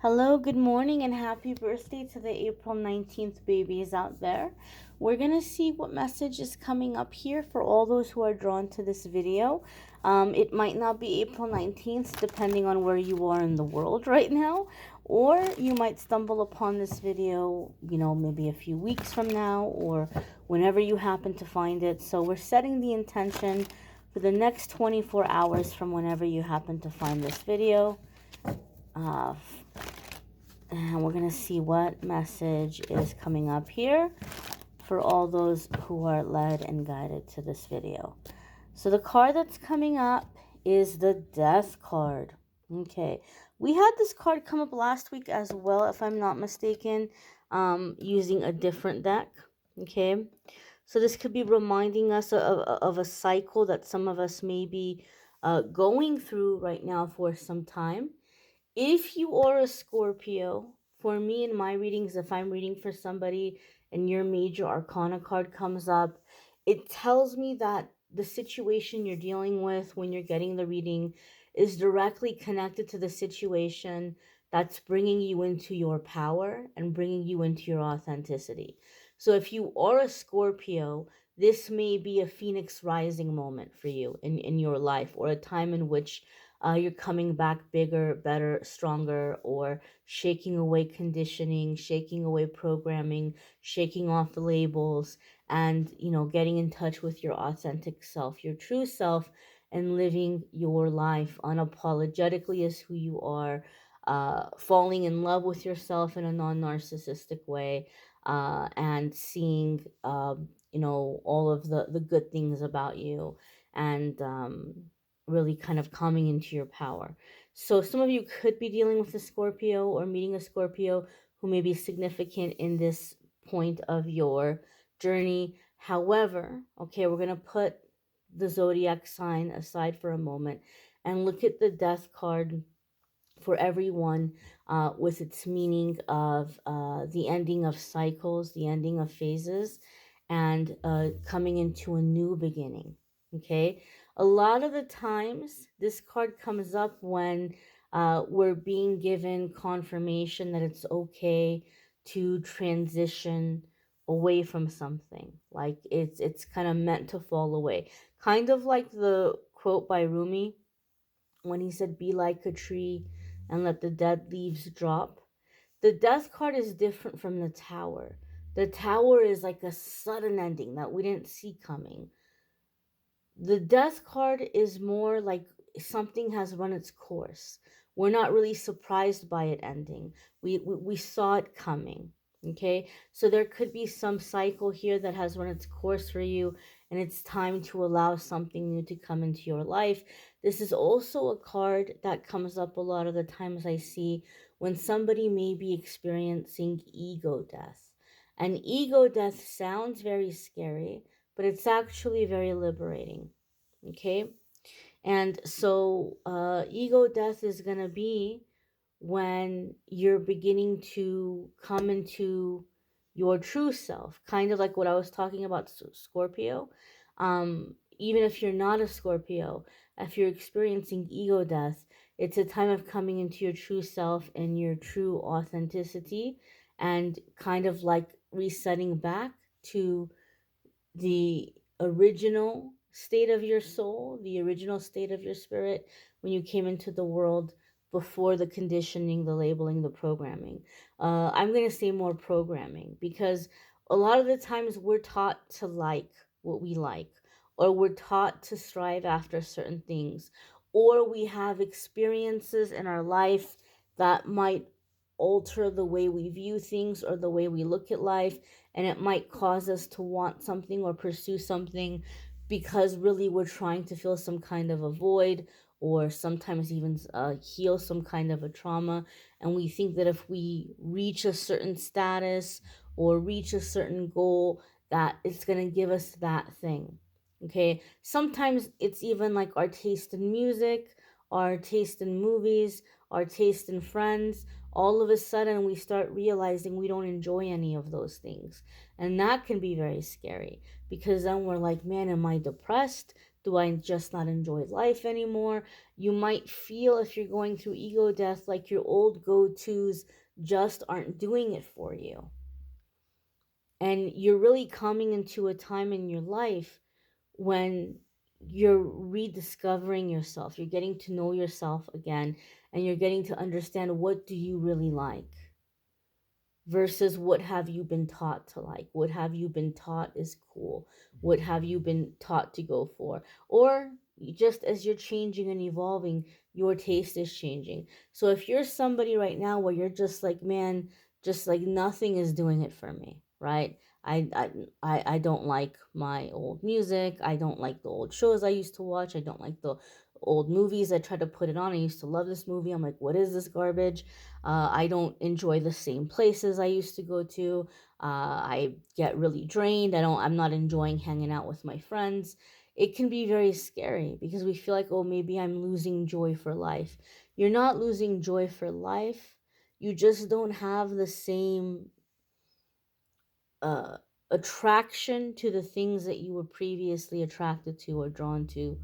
Hello, good morning, and happy birthday to the April 19th babies out there. We're going to see what message is coming up here for all those who are drawn to this video. It might not be April 19th, depending on where you are in the world right now, or you might stumble upon this video, maybe a few weeks from now, or whenever you happen to find it. So we're setting the intention for the next 24 hours from whenever you happen to find this video. And we're going to see what message is coming up here for all those who are led and guided to this video. So the card that's coming up is the Death card. Okay. We had this card come up last week as well, if I'm not mistaken, using a different deck. Okay. So this could be reminding us of a cycle that some of us may be going through right now for some time. If you are a Scorpio, for me in my readings, if I'm reading for somebody and your major arcana card comes up, it tells me that the situation you're dealing with when you're getting the reading is directly connected to the situation that's bringing you into your power and bringing you into your authenticity. So if you are a Scorpio, this may be a phoenix rising moment for you in your life, or a time in which you're coming back bigger, better, stronger, or shaking away conditioning, shaking away programming, shaking off the labels, and, getting in touch with your authentic self, your true self, and living your life unapologetically as who you are, falling in love with yourself in a non-narcissistic way, and seeing, all of the good things about you, and, really kind of coming into your power. So some of you could be dealing with a Scorpio or meeting a Scorpio who may be significant in this point of your journey. However, okay, we're going to put the zodiac sign aside for a moment and look at the Death card for everyone, with its meaning of the ending of cycles, the ending of phases, and coming into a new beginning. Okay, a lot of the times this card comes up when we're being given confirmation that it's okay to transition away from something, like it's kind of meant to fall away, kind of like the quote by Rumi when he said, "Be like a tree and let the dead leaves drop." The Death card is different from the Tower. The Tower is like a sudden ending that we didn't see coming. The Death card is more like something has run its course. We're not really surprised by it ending. We saw it coming. Okay, so there could be some cycle here that has run its course for you, and it's time to allow something new to come into your life. This is also a card that comes up a lot of the times I see when somebody may be experiencing ego death. And ego death sounds very scary, but it's actually very liberating. Okay, and so ego death is going to be when you're beginning to come into your true self, kind of like what I was talking about Scorpio. Even if you're not a Scorpio, if you're experiencing ego death, it's a time of coming into your true self and your true authenticity, and kind of like resetting back to the original state of your soul, the original state of your spirit when you came into the world before the conditioning, the labeling, the programming. I'm going to say more programming because a lot of the times we're taught to like what we like, or we're taught to strive after certain things, or we have experiences in our life that might alter the way we view things or the way we look at life, and it might cause us to want something or pursue something because really we're trying to fill some kind of a void, or sometimes even heal some kind of a trauma. And we think that if we reach a certain status or reach a certain goal, that it's going to give us that thing. Okay, sometimes it's even like our taste in music, our taste in movies, our taste in friends. All of a sudden we start realizing we don't enjoy any of those things, and that can be very scary because then we're like, man, am I depressed? Do I just not enjoy life anymore? You might feel, if you're going through ego death, like your old go-tos just aren't doing it for you. And you're really coming into a time in your life when you're rediscovering yourself. You're getting to know yourself again, and you're getting to understand, what do you really like versus what have you been taught to like, what have you been taught is cool, what have you been taught to go for. Or just as you're changing and evolving, your taste is changing. So if you're somebody right now where you're just like, man, just like nothing is doing it for me, right? I don't like my old music. I don't like the old shows I used to watch. I don't like the old movies. I try to put it on. I used to love this movie. I'm like, what is this garbage? I don't enjoy the same places I used to go to. I get really drained. I'm not enjoying hanging out with my friends. It can be very scary because we feel like, oh, maybe I'm losing joy for life. You're not losing joy for life. You just don't have the same uh, attraction to the things that you were previously attracted to or drawn to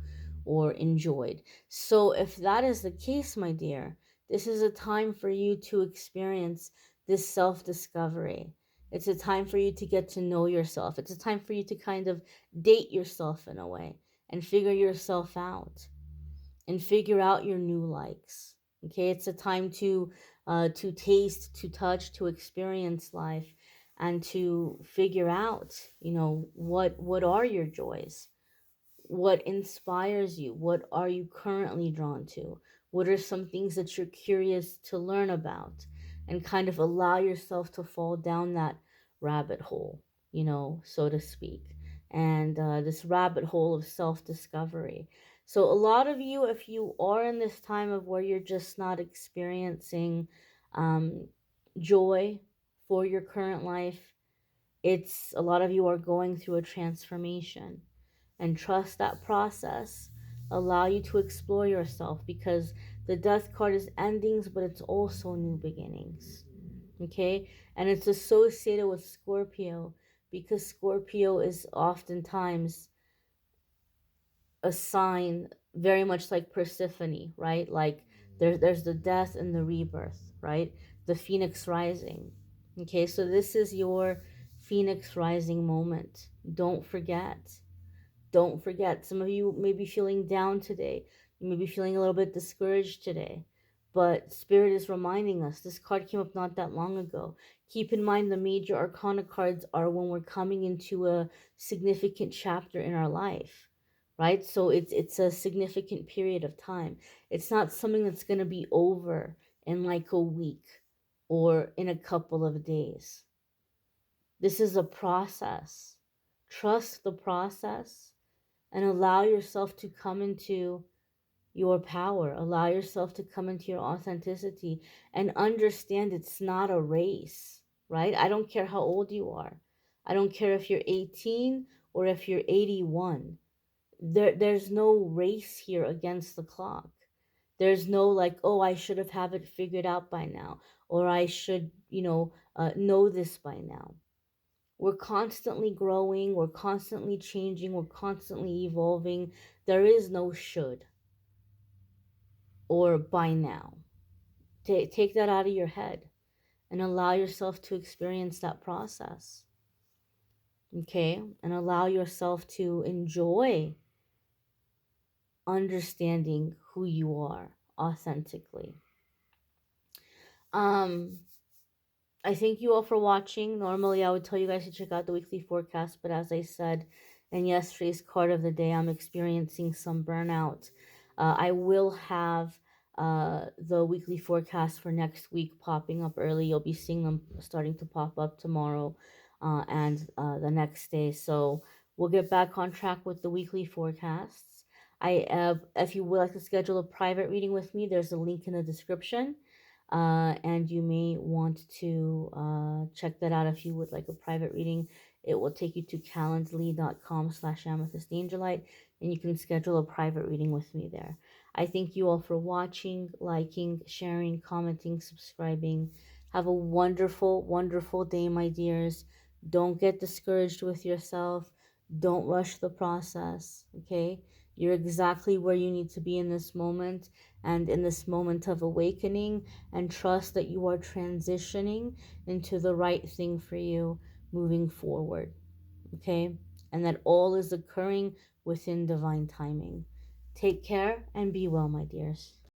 or enjoyed. So, if that is the case, my dear, this is a time for you to experience this self discovery. It's a time for you to get to know yourself. It's a time for you to kind of date yourself in a way and figure yourself out and figure out your new likes. Okay, it's a time to taste, to touch, to experience life, and to figure out, what are your joys, what inspires you, what are you currently drawn to, what are some things that you're curious to learn about, and kind of allow yourself to fall down that rabbit hole, so to speak, and this rabbit hole of self-discovery. So a lot of you, if you are in this time of where you're just not experiencing um, joy for your current life, it's a lot of you are going through a transformation, and trust that process. Allow you to explore yourself, because the death card is endings, but it's also new beginnings. Okay? And it's associated with Scorpio, because Scorpio is oftentimes a sign very much like Persephone, right? Like there's the death and the rebirth, right? The phoenix rising. Okay, so this is your phoenix rising moment. Don't forget. Don't forget. Some of you may be feeling down today. You may be feeling a little bit discouraged today. But Spirit is reminding us, this card came up not that long ago. Keep in mind, the major arcana cards are when we're coming into a significant chapter in our life, right? So it's a significant period of time. It's not something that's going to be over in like a week or in a couple of days. This is a process. Trust the process and allow yourself to come into your power. Allow yourself to come into your authenticity and understand it's not a race, right? I don't care how old you are. I don't care if you're 18 or if you're 81. There's no race here against the clock. There's no like, oh, I should have it figured out by now, or I should, know this by now. We're constantly growing, we're constantly changing, we're constantly evolving. There is no should or by now. Take that out of your head and allow yourself to experience that process. Okay? And allow yourself to enjoy understanding who you are authentically. I thank you all for watching. Normally, I would tell you guys to check out the weekly forecast, but as I said in yesterday's card of the day, I'm experiencing some burnout. I will have the weekly forecast for next week popping up early. You'll be seeing them starting to pop up tomorrow and the next day. So we'll get back on track with the weekly forecasts. If you would like to schedule a private reading with me, there's a link in the description. And you may want to check that out if you would like a private reading. It will take you to calendly.com/amethystangelite, and you can schedule a private reading with me there. I thank you all for watching, liking, sharing, commenting, subscribing. Have a wonderful, wonderful day, my dears. Don't get discouraged with yourself. Don't rush the process, okay? You're exactly where you need to be in this moment and in this moment of awakening, and trust that you are transitioning into the right thing for you moving forward, okay? And that all is occurring within divine timing. Take care and be well, my dears.